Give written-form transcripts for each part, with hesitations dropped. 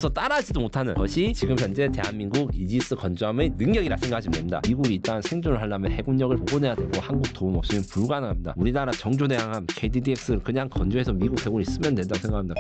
그래서 따라하지도 못하는 것이 지금 현재 대한민국 이지스 건조함의 능력이라 생각하시면 됩니다. 미국이 일단 생존을 하려면 해군력을 복원해야 되고 한국 도움 없으면 불가능합니다. 우리나라 정조대항함 KDDX를 그냥 건조해서 미국 해군이 쓰면 된다고 생각합니다.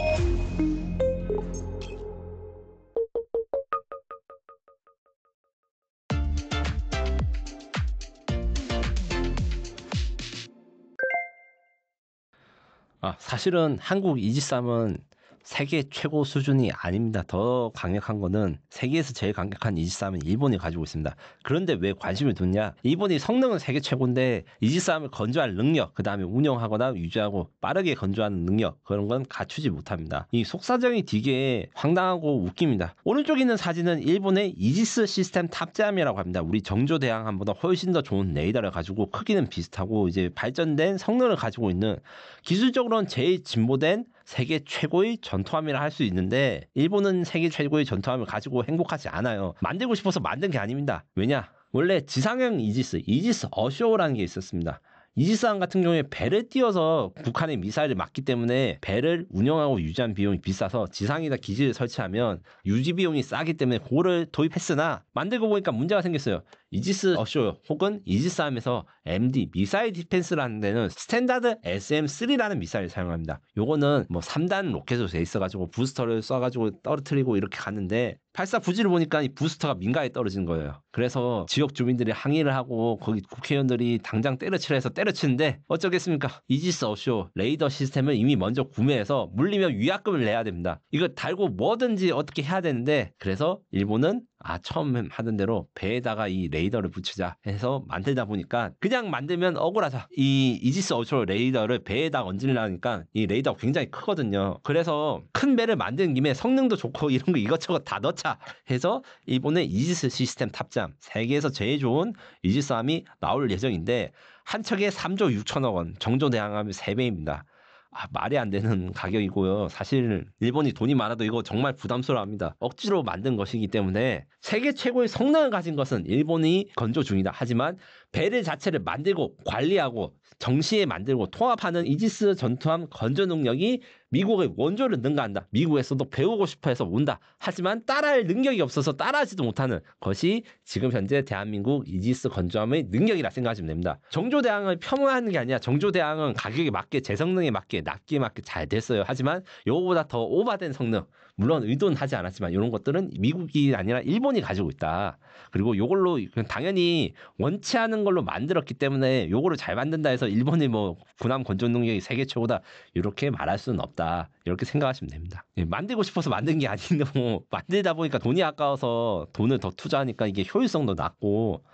사실은 한국 이지스함은 세계 최고 수준이 아닙니다. 더 강력한 거는 세계에서 제일 강력한 이지스함은 일본이 가지고 있습니다. 그런데 왜 관심을 뒀냐? 일본이 성능은 세계 최고인데 이지스함을 건조할 능력, 그 다음에 운영하거나 유지하고 빠르게 건조하는 능력, 그런 건 갖추지 못합니다. 이 속사정이 되게 황당하고 웃깁니다. 오른쪽에 있는 사진은 일본의 이지스 시스템 탑재함이라고 합니다. 우리 정조대항함보다 훨씬 더 좋은 레이더를 가지고 크기는 비슷하고 이제 발전된 성능을 가지고 있는, 기술적으로는 제일 진보된 세계 최고의 전투함이라 할 수 있는데 일본은 세계 최고의 전투함을 가지고 행복하지 않아요. 만들고 싶어서 만든 게 아닙니다. 왜냐? 원래 지상형 이지스 어쇼라는 게 있었습니다. 이지스함 같은 경우에 배를 띄워서 북한의 미사일을 막기 때문에 배를 운영하고 유지하는 비용이 비싸서 지상에다 기지를 설치하면 유지 비용이 싸기 때문에 그거를 도입했으나 만들고 보니까 문제가 생겼어요. 이지스 어쇼 혹은 이지스함에서 MD 미사일 디펜스라는 데는 스탠다드 SM3라는 미사일을 사용합니다. 요거는 뭐 3단 로켓으로 돼 있어가지고 부스터를 쏴가지고 떨어뜨리고 이렇게 갔는데 발사 부지를 보니까 이 부스터가 민가에 떨어진 거예요. 그래서 지역 주민들이 항의를 하고 거기 국회의원들이 당장 때려치라 해서 때려치는데 어쩌겠습니까? 이지스 어쇼 레이더 시스템을 이미 먼저 구매해서 물리면 위약금을 내야 됩니다. 이거 달고 뭐든지 어떻게 해야 되는데, 그래서 일본은 처음 하던 대로 배에다가 이 레이더를 붙이자 해서 만들다 보니까 그냥 만들면 억울하자. 이 이지스 어쇼 레이더를 배에다 얹으려니까 이 레이더가 굉장히 크거든요. 그래서 큰 배를 만드는 김에 성능도 좋고 이런 거 이것저것 다 넣자 해서 일본의 이지스 시스템 탑재함, 세계에서 제일 좋은 이지스함이 나올 예정인데 한 척에 3조 6천억 원, 정조대항함의 3배입니다. 말이 안 되는 가격이고요. 사실 일본이 돈이 많아도 이거 정말 부담스러워합니다. 억지로 만든 것이기 때문에 세계 최고의 성능을 가진 것은 일본이 건조 중이다. 하지만 배를 자체를 만들고 관리하고 정시에 만들고 통합하는 이지스 전투함 건조 능력이 미국의 원조를 능가한다. 미국에서도 배우고 싶어 해서 온다. 하지만 따라할 능력이 없어서 따라하지도 못하는 것이 지금 현재 대한민국 이지스 건조함의 능력이라 생각하시면 됩니다. 정조대항을 폄하하는 게 아니라 정조대항은 가격에 맞게 제 성능에 맞게 낮게 맞게 잘 됐어요. 하지만 요거보다 더 오버된 성능, 물론 의도는 하지 않았지만 이런 것들은 미국이 아니라 일본이 가지고 있다. 그리고 요걸로 당연히 원치 않은 걸로 만들었기 때문에 요거를 잘 만든다 해서 일본이 뭐 군함 건조 능력이 세계 최고다 이렇게 말할 수는 없다. 이렇게 생각하시면 됩니다. 만들고 싶어서 만든 게 아니고 만들다 보니까 돈이 아까워서 돈을 더 투자하니까 이게 효율성도 낮고,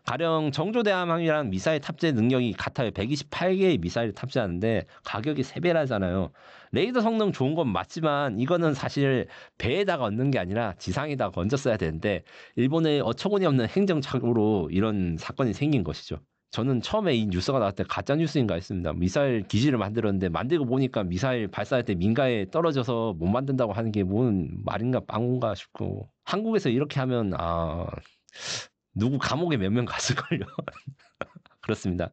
가령 정조대함이랑 미사일 탑재 능력이 같아요. 128개의 미사일을 탑재하는데 가격이 3배라잖아요. 레이더 성능 좋은 건 맞지만 이거는 사실 배에다가 얹는 게 아니라 지상에다가 얹었어야 되는데 일본의 어처구니 없는 행정착오로 이런 사건이 생긴 것이죠. 저는 처음에 이 뉴스가 나올 때 가짜 뉴스인가 했습니다. 미사일 기지를 만들었는데 만들고 보니까 미사일 발사할 때 민가에 떨어져서 못 만든다고 하는 게 뭔 말인가 빵인가 싶고, 한국에서 이렇게 하면 누구 감옥에 몇 명 갔을걸요. 그렇습니다.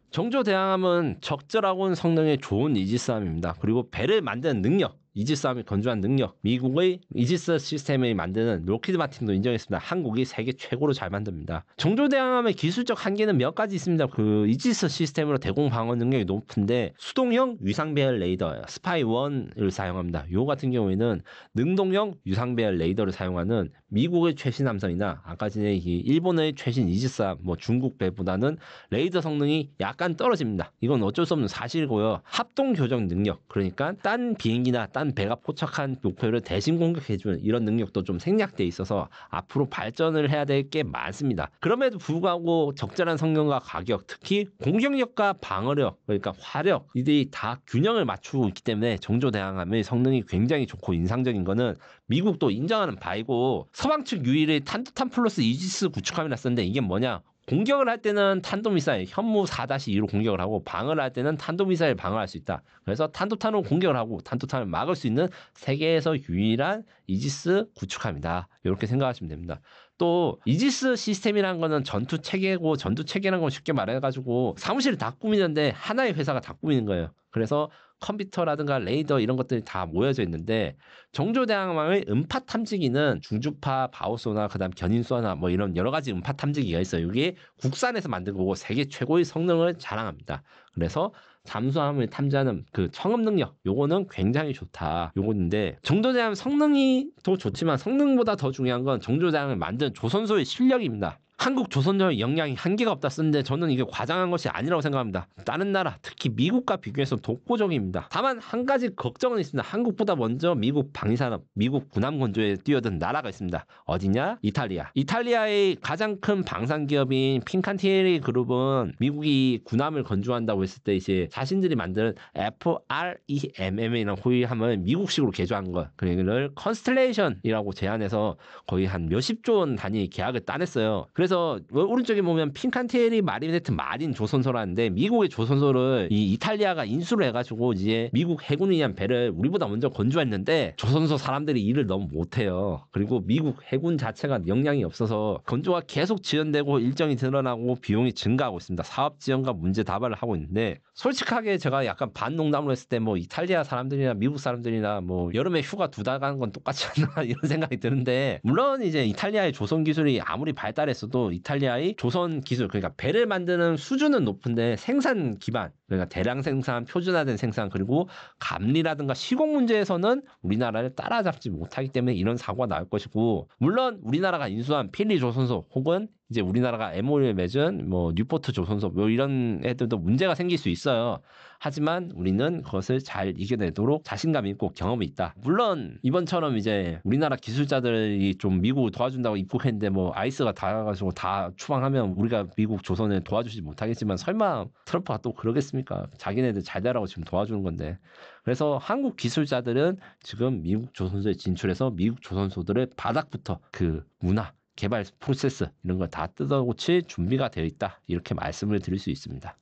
정조대항함은 적절하고 성능에 좋은 이지스함입니다. 그리고 배를 만드는 능력, 이지스함이 건조한 능력, 미국의 이지스 시스템을 만드는 로키드 마틴도 인정했습니다. 한국이 세계 최고로 잘 만듭니다. 정조대항함의 기술적 한계는 몇 가지 있습니다. 그 이지스 시스템으로 대공 방어 능력이 높은데 수동형 유상배열 레이더 스파이1을 사용합니다. 요 같은 경우에는 능동형 유상배열 레이더를 사용하는 미국의 최신 함선이나 아까 전에 일본의 최신 이지스함, 중국 배보다는 레이더 성능이 약간 떨어집니다. 이건 어쩔 수 없는 사실이고요. 합동 교정 능력, 그러니까 딴 비행기나 딴 배가 포착한 목표를 대신 공격해주는 이런 능력도 좀 생략돼 있어서 앞으로 발전을 해야 될 게 많습니다. 그럼에도 불구하고 적절한 성능과 가격, 특히 공격력과 방어력, 그러니까 화력, 이들이 다 균형을 맞추고 있기 때문에 정조대항함의 성능이 굉장히 좋고 인상적인 거는 미국도 인정하는 바이고, 서방 측 유일의 탄도탄 플러스 이지스 구축함이라 썼는데 이게 뭐냐? 공격을 할 때는 탄도미사일 현무 4-2로 공격을 하고 방어를 할 때는 탄도미사일 방어할 수 있다. 그래서 탄도탄으로 공격을 하고 탄도탄을 막을 수 있는 세계에서 유일한 이지스 구축함이다. 이렇게 생각하시면 됩니다. 또 이지스 시스템이라는 거는 전투 체계고 전투 체계라는 건 쉽게 말해가지고 사무실을 다 꾸미는데 하나의 회사가 다 꾸미는 거예요. 그래서 컴퓨터라든가 레이더 이런 것들이 다 모여져 있는데 정조대왕의 음파 탐지기는 중주파, 바오소나 그다음 견인소나 뭐 이런 여러 가지 음파 탐지기가 있어요. 이게 국산에서 만든 거고 세계 최고의 성능을 자랑합니다. 그래서 잠수함을 탐지하는 그 청음 능력 요거는 굉장히 좋다. 요건데 정조대왕 성능이 더 좋지만 성능보다 더 중요한 건 정조대왕을 만든 조선소의 실력입니다. 한국 조선조의 역량이 한계가 없다 쓰는데 저는 이게 과장한 것이 아니라고 생각합니다. 다른 나라, 특히 미국과 비교해서 독보적입니다. 다만 한 가지 걱정은 있습니다. 한국보다 먼저 미국 방위산업, 미국 군함 건조에 뛰어든 나라가 있습니다. 어디냐? 이탈리아. 이탈리아의 가장 큰 방산기업인 핀칸티에리 그룹은 미국이 군함을 건조한다고 했을 때 이제 자신들이 만든 FREMM이라는 호위함을 미국식으로 개조한 것. 그걸 컨스텔레이션이라고 제안해서 거의 한 몇십조 원 단위 계약을 따냈어요. 그래서 오른쪽에 보면 핀칸티에리 마리네트 마린 조선소라는데 미국의 조선소를 이 이탈리아가 인수를 해가지고 이제 미국 해군에 의한 배를 우리보다 먼저 건조했는데 조선소 사람들이 일을 너무 못해요. 그리고 미국 해군 자체가 역량이 없어서 건조가 계속 지연되고 일정이 늘어나고 비용이 증가하고 있습니다. 사업 지원과 문제 다발을 하고 있는데 솔직하게 제가 약간 반농담으로 했을 때 뭐 이탈리아 사람들이나 미국 사람들이나 뭐 여름에 휴가 2달 가는 건 똑같지 않나 이런 생각이 드는데 물론 이제 이탈리아의 조선 기술이 아무리 발달했어도 이탈리아의 조선 기술 그러니까 배를 만드는 수준은 높은데 생산 기반 그러니까 대량 생산, 표준화된 생산 그리고 감리라든가 시공 문제에서는 우리나라를 따라잡지 못하기 때문에 이런 사고가 나올 것이고 물론 우리나라가 인수한 필리 조선소 혹은 이제 우리나라가 MOU를 맺은 뭐 뉴포트 조선소 뭐 이런 애들도 문제가 생길 수 있어요. 하지만 우리는 그것을 잘 이겨내도록 자신감이 있고 경험이 있다. 물론 이번처럼 이제 우리나라 기술자들이 좀 미국을 도와준다고 입국했는데 뭐 아이스가 닿아가지고 다 추방하면 우리가 미국 조선을 도와주지 못하겠지만 설마 트럼프가 또 그러겠습니까? 자기네들 잘 되라고 지금 도와주는 건데. 그래서 한국 기술자들은 지금 미국 조선소에 진출해서 미국 조선소들의 바닥부터 그 문화 개발 프로세스 이런 걸 다 뜯어고칠 준비가 되어 있다. 이렇게 말씀을 드릴 수 있습니다.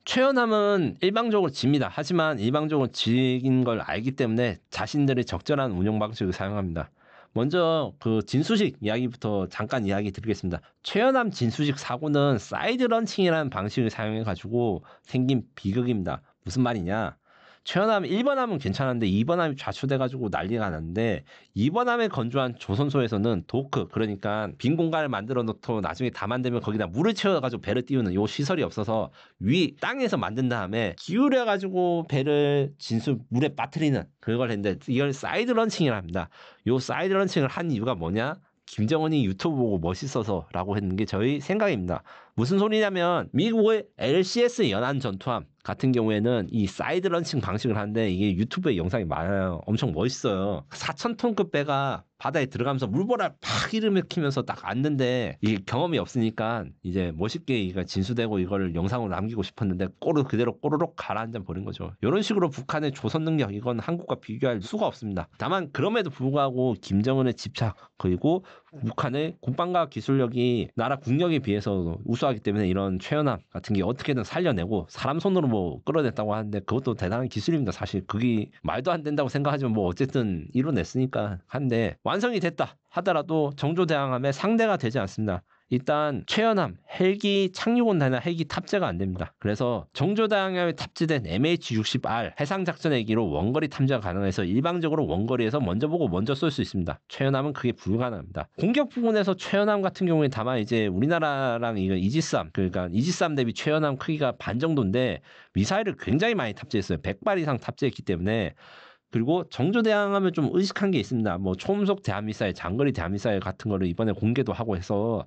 최연함은 일방적으로 집니다. 하지만 일방적으로 지긴 걸 알기 때문에 자신들의 적절한 운영 방식을 사용합니다. 먼저 그 진수식 이야기부터 잠깐 이야기 드리겠습니다. 최연함 진수식 사고는 사이드 런칭이라는 방식을 사용해 가지고 생긴 비극입니다. 무슨 말이냐? 최연함 1번함은 괜찮은데 2번함이 좌초돼가지고 난리가 났는데 2번함에 건조한 조선소에서는 도크 그러니까 빈 공간을 만들어 놓고 나중에 다 만들면 거기다 물을 채워가지고 배를 띄우는 요 시설이 없어서 위 땅에서 만든 다음에 기울여가지고 배를 진수 물에 빠뜨리는 그걸 했는데 이걸 사이드 런칭이라 합니다. 요 사이드 런칭을 한 이유가 뭐냐? 김정은이 유튜브 보고 멋있어서라고 했는 게 저희 생각입니다. 무슨 소리냐면 미국의 LCS 연안 전투함 같은 경우에는 이 사이드 런칭 방식을 하는데 이게 유튜브에 영상이 많아요. 엄청 멋있어요. 4,000톤급 배가 바다에 들어가면서 물보라 팍 일으키면서 딱 앉는데 이게 경험이 없으니까 이제 멋있게 이가 진수되고 이걸 영상으로 남기고 싶었는데 그대로 꼬르륵 가라앉아 버린 거죠. 이런 식으로 북한의 조선 능력 이건 한국과 비교할 수가 없습니다. 다만 그럼에도 불구하고 김정은의 집착 그리고 북한의 국방과 기술력이 나라 국력에 비해서 우수하기 때문에 이런 최연함 같은 게 어떻게든 살려내고 사람 손으로 뭐 끌어냈다고 하는데 그것도 대단한 기술입니다. 사실 그게 말도 안 된다고 생각하지만 뭐 어쨌든 이뤄냈으니까 한데 완성이 됐다 하더라도 정조대왕함의 상대가 되지 않습니다. 일단 최연함 헬기 착륙원단이나 헬기 탑재가 안 됩니다. 그래서 정조대왕함에 탑재된 MH-60R 해상작전 헬기로 원거리 탐지가 가능해서 일방적으로 원거리에서 먼저 보고 먼저 쏠 수 있습니다. 최연함은 그게 불가능합니다. 공격 부분에서 최연함 같은 경우에 다만 이제 우리나라랑 이거 이지스함 그러니까 이지스함 대비 최연함 크기가 반 정도인데 미사일을 굉장히 많이 탑재했어요. 100발 이상 탑재했기 때문에 그리고 정조대왕하면 좀 의식한 게 있습니다. 뭐 초음속 대함미사일, 장거리 대함미사일 같은 거를 이번에 공개도 하고 해서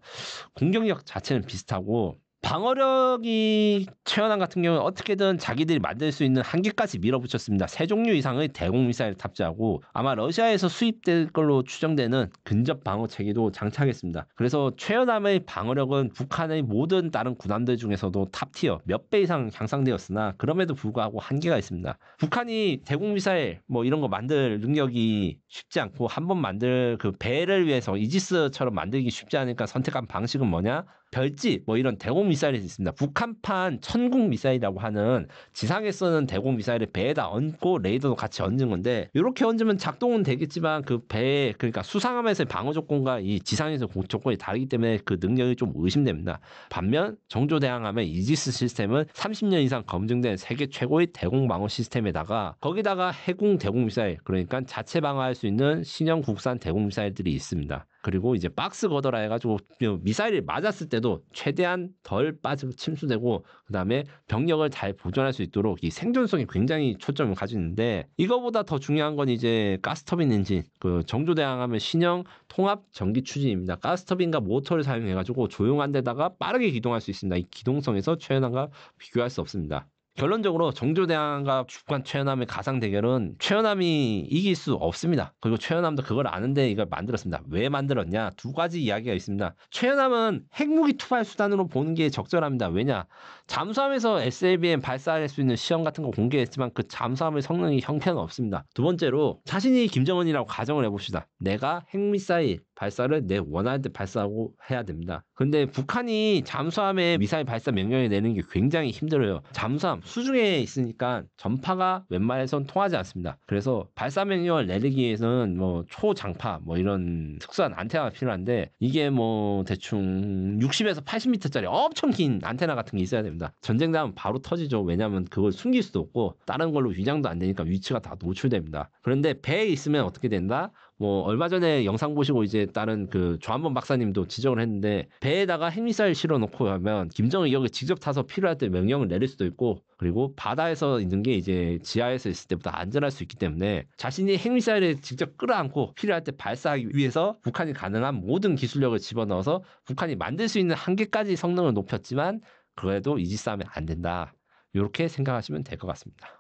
공격력 자체는 비슷하고 방어력이 최연함 같은 경우는 어떻게든 자기들이 만들 수 있는 한계까지 밀어붙였습니다. 3종류 이상의 대공미사일을 탑재하고 아마 러시아에서 수입될 걸로 추정되는 근접 방어 체계도 장착했습니다. 그래서 최연함의 방어력은 북한의 모든 다른 군함들 중에서도 탑티어 몇 배 이상 향상되었으나 그럼에도 불구하고 한계가 있습니다. 북한이 대공미사일 뭐 이런 거 만들 능력이 쉽지 않고 한번 만들 그 배를 위해서 이지스처럼 만들기 쉽지 않으니까 선택한 방식은 뭐냐? 별지 뭐 이런 대공 미사일이 있습니다. 북한판 천궁 미사일이라고 하는 지상에 쓰는 대공 미사일을 배에다 얹고 레이더도 같이 얹은 건데 이렇게 얹으면 작동은 되겠지만 그 배에 그러니까 수상함에서의 방어 조건과 이 지상에서 조건이 다르기 때문에 그 능력이 좀 의심됩니다. 반면 정조대항함의 이지스 시스템은 30년 이상 검증된 세계 최고의 대공 방어 시스템에다가 거기다가 해군 대공 미사일 그러니까 자체 방어할 수 있는 신형 국산 대공 미사일들이 있습니다. 그리고 이제 박스 거더라 해가지고 미사일이 맞았을 때도 최대한 덜 빠지고 침수되고 그다음에 병력을 잘 보존할 수 있도록 이 생존성이 굉장히 초점을 가지는데 이거보다 더 중요한 건 이제 가스터빈 엔진 그 정조대항함의 신형 통합 전기 추진입니다. 가스터빈과 모터를 사용해가지고 조용한 데다가 빠르게 기동할 수 있습니다. 이 기동성에서 최연함과 비교할 수 없습니다. 결론적으로 정조대항과 북한 최연함의 가상 대결은 최연함이 이길 수 없습니다. 그리고 최연함도 그걸 아는데 이걸 만들었습니다. 왜 만들었냐? 두 가지 이야기가 있습니다. 최연함은 핵무기 투발 수단으로 보는 게 적절합니다. 왜냐? 잠수함에서 SLBM 발사할 수 있는 시험 같은 거 공개했지만 그 잠수함의 성능이 형편은 없습니다. 두 번째로 자신이 김정은이라고 가정을 해봅시다. 내가 핵미사일 발사를 내 원하는 데 발사하고 해야 됩니다. 근데 북한이 잠수함에 미사일 발사 명령을 내는 게 굉장히 힘들어요. 잠수함 수중에 있으니까 전파가 웬만해선 통하지 않습니다. 그래서 발사 명령을 내리기 위해서는 뭐 초장파 뭐 이런 특수한 안테나가 필요한데 이게 뭐 대충 60에서 80m짜리 엄청 긴 안테나 같은 게 있어야 됩니다. 전쟁 나면 바로 터지죠. 왜냐하면 그걸 숨길 수도 없고 다른 걸로 위장도 안 되니까 위치가 다 노출됩니다. 그런데 배에 있으면 어떻게 된다? 뭐 얼마 전에 영상 보시고 이제 다른 그 조한범 박사님도 지적을 했는데 배에다가 핵미사일 실어놓고 하면 김정은 여기 직접 타서 필요할 때 명령을 내릴 수도 있고 그리고 바다에서 있는 게 이제 지하에서 있을 때보다 안전할 수 있기 때문에 자신이 핵미사일을 직접 끌어안고 필요할 때 발사하기 위해서 북한이 가능한 모든 기술력을 집어넣어서 북한이 만들 수 있는 한계까지 성능을 높였지만 그래도 이지스하면 안 된다. 이렇게 생각하시면 될 것 같습니다.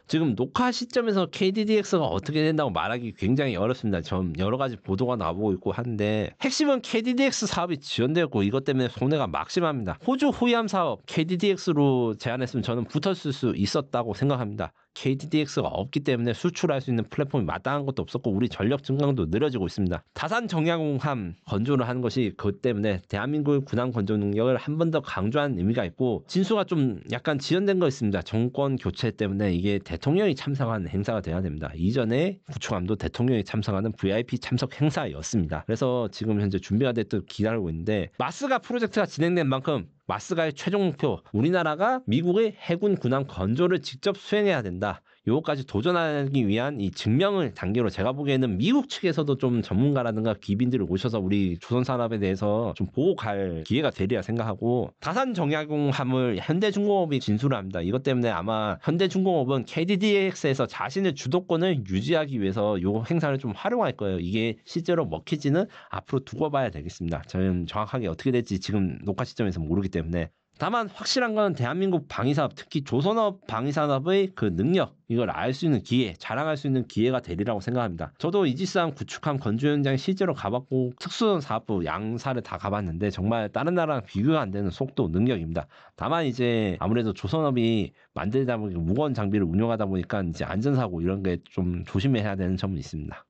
지금 녹화 시점에서 KDDX가 어떻게 된다고 말하기 굉장히 어렵습니다. 좀 여러 가지 보도가 나오고 있고 한데 핵심은 KDDX 사업이 지연되었고 이것 때문에 손해가 막심합니다. 호주 호위함 사업 KDDX로 제안했으면 저는 붙었을 수 있었다고 생각합니다. KDDX가 없기 때문에 수출할 수 있는 플랫폼이 마땅한 것도 없었고 우리 전력 증강도 느려지고 있습니다. 다산 정약용함 건조를 하는 것이 그것 때문에 대한민국의 군함 건조 능력을 한 번 더 강조한 의미가 있고 진수가 좀 약간 지연된 거 있습니다. 정권 교체 때문에 이게 대통령이 참석하는 행사가 돼야 됩니다. 이전에 구축함도 대통령이 참석하는 VIP 참석 행사였습니다. 그래서 지금 현재 준비가 됐듯 기다리고 있는데 마스가 프로젝트가 진행된 만큼 마스가의 최종 목표 우리나라가 미국의 해군 군함 건조를 직접 수행해야 된다. 요거까지 도전하기 위한 이 증명을 단계로 제가 보기에는 미국 측에서도 좀 전문가라든가 기빈들을 오셔서 우리 조선산업에 대해서 좀 보고 갈 기회가 되리라 생각하고 다산 정약용함을 현대중공업이 진수를 합니다. 이것 때문에 아마 현대중공업은 KDDX에서 자신의 주도권을 유지하기 위해서 요 행사를 좀 활용할 거예요. 이게 실제로 먹힐지는 앞으로 두고 봐야 되겠습니다. 저는 정확하게 어떻게 될지 지금 녹화 시점에서 모르기 때문에 다만 확실한 건 대한민국 방위산업 특히 조선업 방위산업의 그 능력 이걸 알 수 있는 기회 자랑할 수 있는 기회가 되리라고 생각합니다. 저도 이지스함 구축함 건조 현장 실제로 가봤고 특수선 사업부 양사를 다 가봤는데 정말 다른 나라랑 비교가 안 되는 속도 능력입니다. 다만 이제 아무래도 조선업이 만들다 보니까 무거운 장비를 운용하다 보니까 이제 안전사고 이런 게 좀 조심해야 되는 점은 있습니다.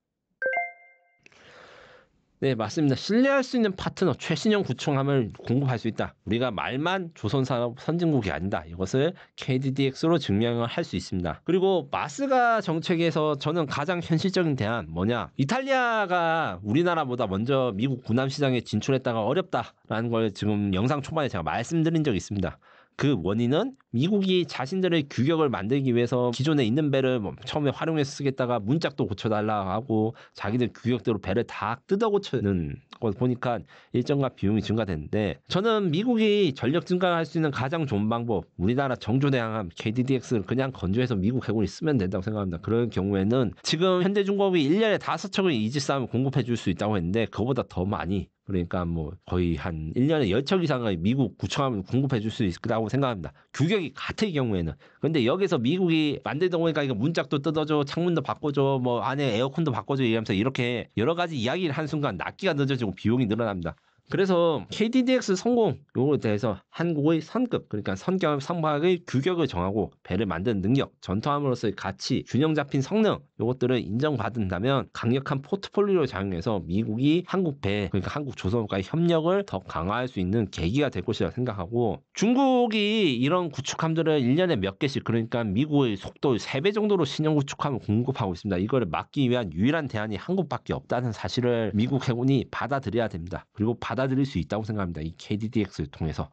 네, 맞습니다. 신뢰할 수 있는 파트너, 최신형 구축함을 공급할 수 있다. 우리가 말만 조선산업 선진국이 아니다. 이것을 KDDX로 증명을 할 수 있습니다. 그리고 마스가 정책에서 저는 가장 현실적인 대안 뭐냐? 이탈리아가 우리나라보다 먼저 미국 군함 시장에 진출했다가 어렵다라는 걸 지금 영상 초반에 제가 말씀드린 적이 있습니다. 그 원인은 미국이 자신들의 규격을 만들기 위해서 기존에 있는 배를 처음에 활용해서 쓰겠다가 문짝도 고쳐달라 하고 자기들 규격대로 배를 다 뜯어 고치는 걸 보니까 일정과 비용이 증가됐는데 저는 미국이 전력 증강할 수 있는 가장 좋은 방법 우리나라 정조대항함 KDDX를 그냥 건조해서 미국 해군이 쓰면 된다고 생각합니다. 그런 경우에는 지금 현대중공업이 1년에 5척의 이지스함을 공급해 줄 수 있다고 했는데 그거보다 더 많이 그러니까 뭐 거의 한 1년에 10척 이상의 미국 구축함을 공급해 줄 수 있다고 생각합니다. 규격이 같을 경우에는. 근데 여기서 미국이 만들다 보니까 이거 문짝도 뜯어줘, 창문도 바꿔줘, 뭐 안에 에어컨도 바꿔줘 이러면서 이렇게 여러 가지 이야기를 한 순간 납기가 늦어지고 비용이 늘어납니다. 그래서 KDDX 성공 요거에 대해서 한국의 선급 그러니까 선경 선박의 규격을 정하고 배를 만드는 능력, 전투함으로서의 가치, 균형 잡힌 성능 요것들을 인정받는다면 강력한 포트폴리오를 작용해서 미국이 한국 배 그러니까 한국 조선업과의 협력을 더 강화할 수 있는 계기가 될 것이라 생각하고 중국이 이런 구축함들을 1년에 몇 개씩 그러니까 미국의 속도 3배 정도로 신형 구축함을 공급하고 있습니다. 이거를 막기 위한 유일한 대안이 한국밖에 없다는 사실을 미국 해군이 받아들여야 됩니다. 그리고 받아들일 수 있다고 생각합니다. 이 KDDX를 통해서.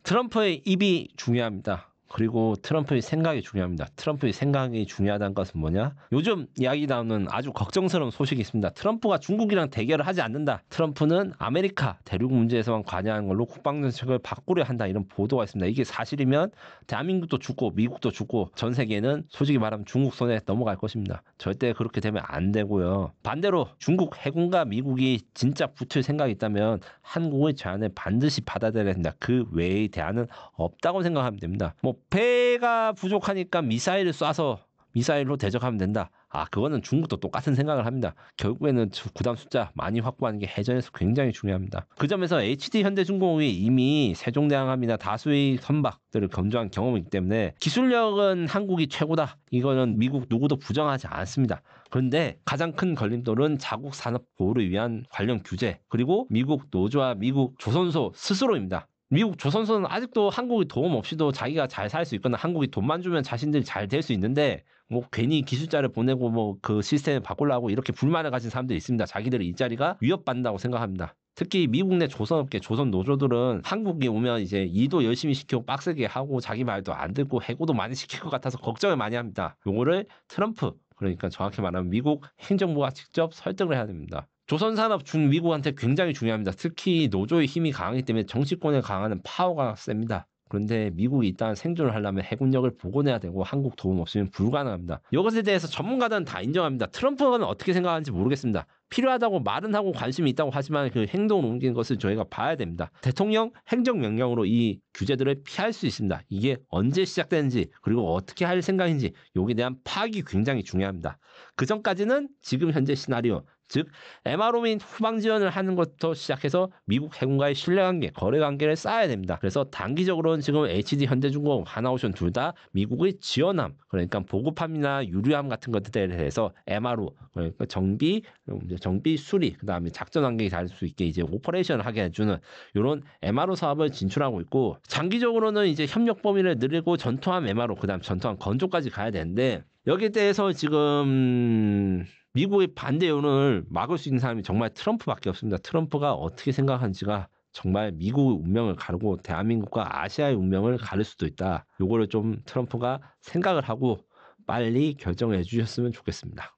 트럼프의 입이 중요합니다. 그리고 트럼프의 생각이 중요합니다. 트럼프의 생각이 중요하다는 것은 뭐냐? 요즘 이야기 나오는 아주 걱정스러운 소식이 있습니다. 트럼프가 중국이랑 대결을 하지 않는다. 트럼프는 아메리카 대륙 문제에서만 관여하는 걸로 국방정책을 바꾸려 한다. 이런 보도가 있습니다. 이게 사실이면 대한민국도 죽고 미국도 죽고 전 세계는 솔직히 말하면 중국 손에 넘어갈 것입니다. 절대 그렇게 되면 안 되고요. 반대로 중국 해군과 미국이 진짜 붙을 생각이 있다면 한국의 제안을 반드시 받아들여야 된다. 그 외의 대안은 없다고 생각하면 됩니다. 배가 부족하니까 미사일을 쏴서 미사일로 대적하면 된다. 그거는 중국도 똑같은 생각을 합니다. 결국에는 구단 숫자 많이 확보하는 게 해전에서 굉장히 중요합니다. 그 점에서 HD 현대중공업이 이미 세종대왕함이나 다수의 선박들을 건조한 경험이기 때문에 기술력은 한국이 최고다. 이거는 미국 누구도 부정하지 않습니다. 그런데 가장 큰 걸림돌은 자국 산업 보호를 위한 관련 규제 그리고 미국 노조와 미국 조선소 스스로입니다. 미국 조선소는 아직도 한국의 도움 없이도 자기가 잘 살 수 있거나 한국이 돈만 주면 자신들이 잘 될 수 있는데 괜히 기술자를 보내고 그 시스템을 바꾸려고 이렇게 불만을 가진 사람들이 있습니다. 자기들의 일자리가 위협받는다고 생각합니다. 특히 미국 내 조선업계, 조선 노조들은 한국에 오면 이제 일도 열심히 시키고 빡세게 하고 자기 말도 안 듣고 해고도 많이 시킬 것 같아서 걱정을 많이 합니다. 요거를 트럼프, 그러니까 정확히 말하면 미국 행정부가 직접 설득을 해야 됩니다. 조선산업 미국한테 굉장히 중요합니다. 특히 노조의 힘이 강하기 때문에 정치권에 강하는 파워가 셉니다. 그런데 미국이 일단 생존을 하려면 해군력을 복원해야 되고 한국 도움 없으면 불가능합니다. 이것에 대해서 전문가들은 다 인정합니다. 트럼프는 어떻게 생각하는지 모르겠습니다. 필요하다고 말은 하고 관심이 있다고 하지만 그 행동을 옮기는 것을 저희가 봐야 됩니다. 대통령 행정명령으로 이 규제들을 피할 수 있습니다. 이게 언제 시작되는지 그리고 어떻게 할 생각인지 여기에 대한 파악이 굉장히 중요합니다. 그 전까지는 지금 현재 시나리오 즉 MRO 및 후방 지원을 하는 것부터 시작해서 미국 해군과의 신뢰관계, 거래관계를 쌓아야 됩니다. 그래서 단기적으로는 지금 HD 현대중공업, 하나오션 둘 다 미국의 지원함, 그러니까 보급함이나 유류함 같은 것들에 대해서 MRO, 그러니까 정비, 수리, 그 다음에 작전 환경이 닿을 수 있게 이제 오퍼레이션을 하게 해주는 이런 MRO 사업을 진출하고 있고 장기적으로는 이제 협력 범위를 늘리고 전투함 MRO, 그 다음 전투함 건조까지 가야 되는데 여기에 대해서 지금 미국의 반대 여론을 막을 수 있는 사람이 정말 트럼프밖에 없습니다. 트럼프가 어떻게 생각하는지가 정말 미국의 운명을 가르고 대한민국과 아시아의 운명을 가를 수도 있다. 요거를 좀 트럼프가 생각을 하고 빨리 결정해 주셨으면 좋겠습니다.